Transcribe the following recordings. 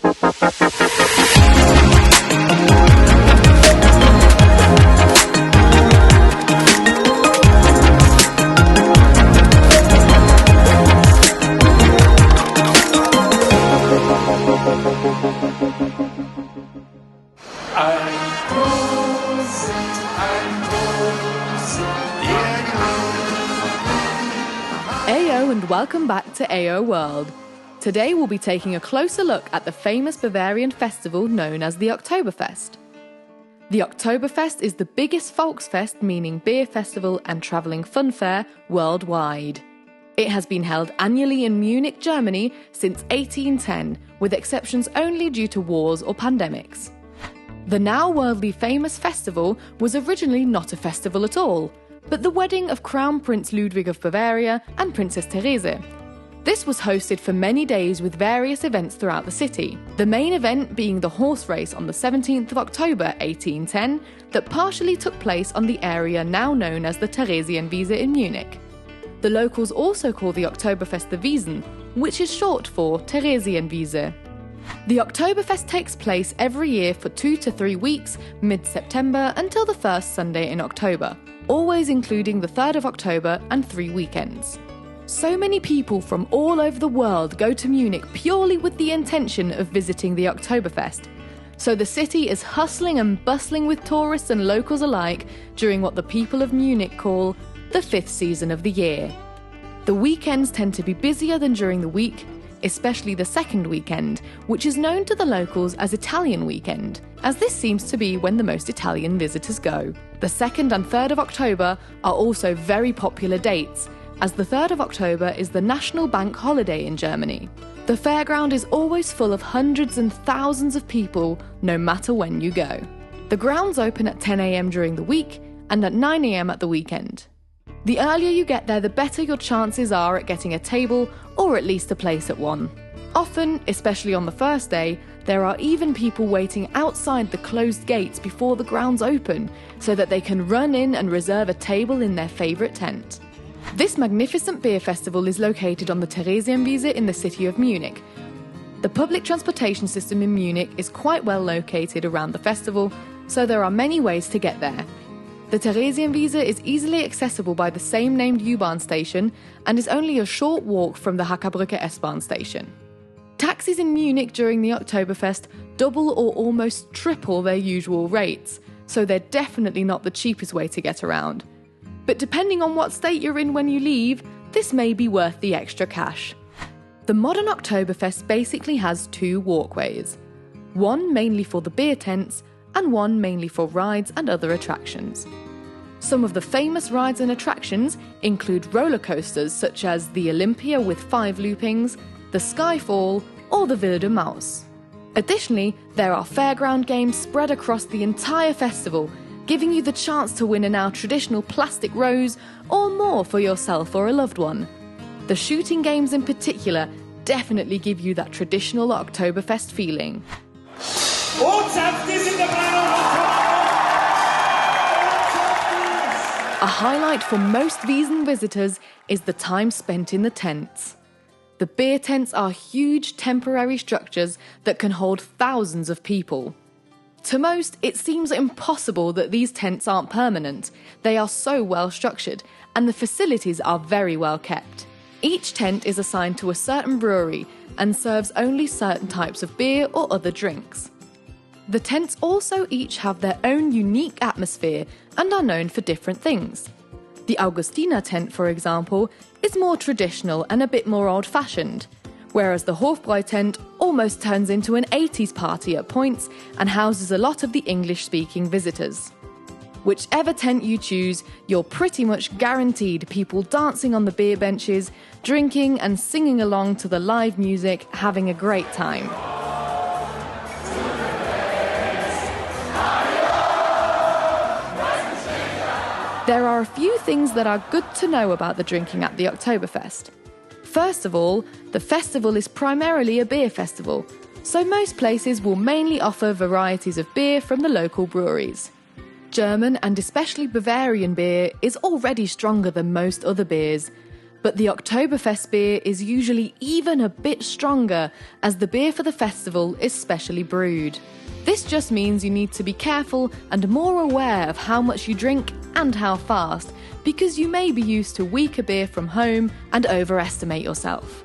Ayo and welcome back to Ayo World. Today we'll be taking a closer look at the famous Bavarian festival known as the Oktoberfest. The Oktoberfest is the biggest Volksfest, meaning beer festival and travelling fun fair, worldwide. It has been held annually in Munich, Germany since 1810, with exceptions only due to wars or pandemics. The now worldly famous festival was originally not a festival at all, but the wedding of Crown Prince Ludwig of Bavaria and Princess Therese. This was hosted for many days with various events throughout the city, the main event being the horse race on the 17th of October 1810 that partially took place on the area now known as the Theresienwiese in Munich. The locals also call the Oktoberfest the Wiesen, which is short for Theresienwiese. The Oktoberfest takes place every year for 2 to 3 weeks, mid-September until the first Sunday in October, always including the 3rd of October and 3 weekends. So many people from all over the world go to Munich purely with the intention of visiting the Oktoberfest. So the city is hustling and bustling with tourists and locals alike during what the people of Munich call the 5th season of the year. The weekends tend to be busier than during the week, especially the second weekend, which is known to the locals as Italian weekend, as this seems to be when the most Italian visitors go. The 2nd and 3rd of October are also very popular dates, as the 3rd of October is the national bank holiday in Germany. The fairground is always full of hundreds and thousands of people, no matter when you go. The grounds open at 10 a.m. during the week and at 9 a.m. at the weekend. The earlier you get there, the better your chances are at getting a table or at least a place at one. Often, especially on the first day, there are even people waiting outside the closed gates before the grounds open so that they can run in and reserve a table in their favourite tent. This magnificent beer festival is located on the Theresienwiese in the city of Munich. The public transportation system in Munich is quite well located around the festival, so there are many ways to get there. The Theresienwiese is easily accessible by the same named U-Bahn station and is only a short walk from the Hackerbrücke S-Bahn station. Taxis in Munich during the Oktoberfest double or almost triple their usual rates, so they're definitely not the cheapest way to get around. But depending on what state you're in when you leave, this may be worth the extra cash. The modern Oktoberfest basically has 2 walkways, one mainly for the beer tents and one mainly for rides and other attractions. Some of the famous rides and attractions include roller coasters such as the Olympia with 5 loopings, the Skyfall, or the Wilde Maus. Additionally, there are fairground games spread across the entire festival, giving you the chance to win a now traditional plastic rose or more for yourself or a loved one. The shooting games in particular definitely give you that traditional Oktoberfest feeling. A highlight for most Wiesn visitors is the time spent in the tents. The beer tents are huge temporary structures that can hold thousands of people. To most, it seems impossible that these tents aren't permanent. They are so well structured, and the facilities are very well kept. Each tent is assigned to a certain brewery and serves only certain types of beer or other drinks. The tents also each have their own unique atmosphere and are known for different things. The Augustiner tent, for example, is more traditional and a bit more old-fashioned, whereas the Hofbräu tent almost turns into an 80s party at points and houses a lot of the English-speaking visitors. Whichever tent you choose, you're pretty much guaranteed people dancing on the beer benches, drinking and singing along to the live music, having a great time. There are a few things that are good to know about the drinking at the Oktoberfest. First of all, the festival is primarily a beer festival, so most places will mainly offer varieties of beer from the local breweries. German and especially Bavarian beer is already stronger than most other beers, But the Oktoberfest beer is usually even a bit stronger, as the beer for the festival is specially brewed. This just means you need to be careful and more aware of how much you drink and how fast, because you may be used to weaker beer from home and overestimate yourself.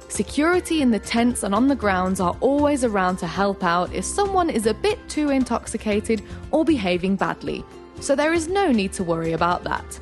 Security in the tents and on the grounds are always around to help out if someone is a bit too intoxicated or behaving badly, so there is no need to worry about that.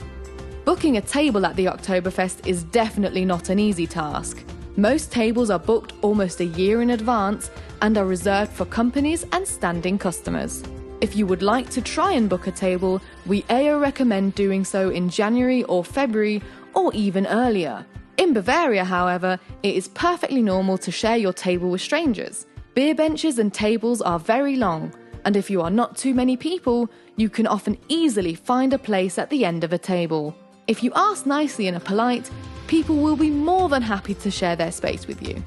Booking a table at the Oktoberfest is definitely not an easy task. Most tables are booked almost a year in advance and are reserved for companies and standing customers. If you would like to try and book a table, we AO recommend doing so in January or February or even earlier. In Bavaria, however, it is perfectly normal to share your table with strangers. Beer benches and tables are very long, and if you are not too many people, you can often easily find a place at the end of a table. If you ask nicely and are polite, people will be more than happy to share their space with you.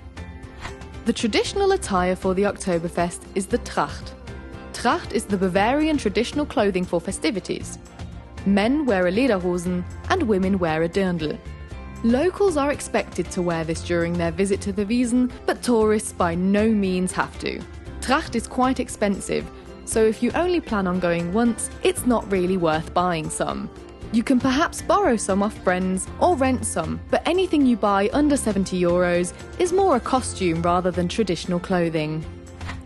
The traditional attire for the Oktoberfest is the Tracht. Tracht is the Bavarian traditional clothing for festivities. Men wear a lederhosen and women wear a dirndl. Locals are expected to wear this during their visit to the Wiesn, but tourists by no means have to. Tracht is quite expensive, so if you only plan on going once, it's not really worth buying some. You can perhaps borrow some off friends or rent some, but anything you buy under €70 is more a costume rather than traditional clothing.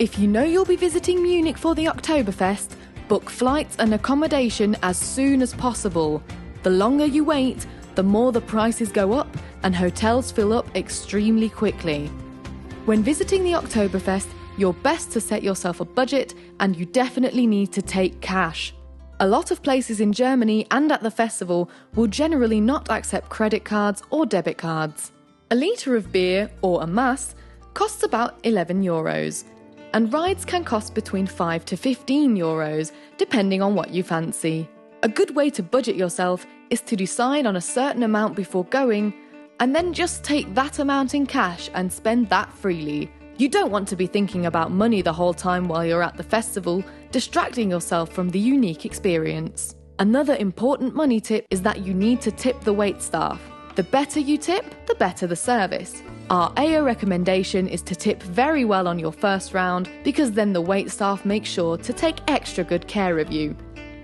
If you know you'll be visiting Munich for the Oktoberfest, book flights and accommodation as soon as possible. The longer you wait, the more the prices go up and hotels fill up extremely quickly. When visiting the Oktoberfest, you're best to set yourself a budget, and you definitely need to take cash. A lot of places in Germany and at the festival will generally not accept credit cards or debit cards. A litre of beer, or a mass, costs about €11, and rides can cost between €5 to €15, depending on what you fancy. A good way to budget yourself is to decide on a certain amount before going, and then just take that amount in cash and spend that freely. You don't want to be thinking about money the whole time while you're at the festival, distracting yourself from the unique experience. Another important money tip is that you need to tip the waitstaff. The better you tip, the better the service. Our AO recommendation is to tip very well on your first round, because then the waitstaff make sure to take extra good care of you.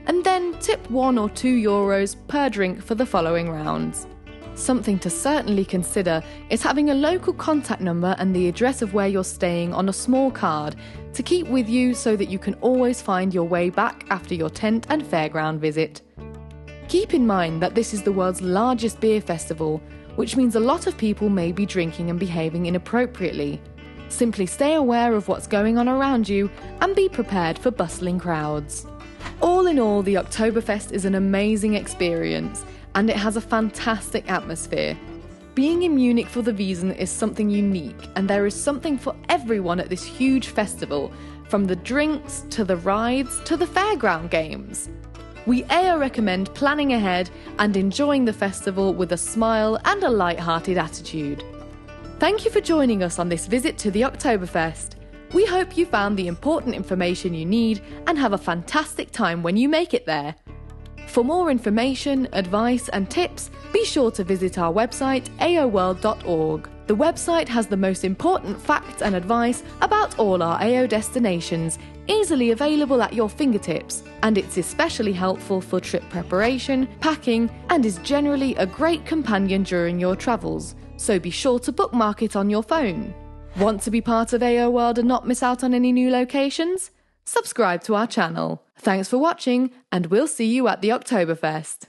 And then tip €1 or €2 per drink for the following rounds. Something to certainly consider is having a local contact number and the address of where you're staying on a small card to keep with you, so that you can always find your way back after your tent and fairground visit. Keep in mind that this is the world's largest beer festival, which means a lot of people may be drinking and behaving inappropriately. Simply stay aware of what's going on around you and be prepared for bustling crowds. All in all, the Oktoberfest is an amazing experience, and it has a fantastic atmosphere. Being in Munich for the Wiesn is something unique, and there is something for everyone at this huge festival, from the drinks to the rides to the fairground games. We AO recommend planning ahead and enjoying the festival with a smile and a light-hearted attitude. Thank you for joining us on this visit to the Oktoberfest. We hope you found the important information you need and have a fantastic time when you make it there. For more information, advice and tips, be sure to visit our website aoworld.org. The website has the most important facts and advice about all our AO destinations, easily available at your fingertips, and it's especially helpful for trip preparation, packing, and is generally a great companion during your travels, so be sure to bookmark it on your phone. Want to be part of AO World and not miss out on any new locations? Subscribe to our channel. Thanks for watching, and we'll see you at the Oktoberfest.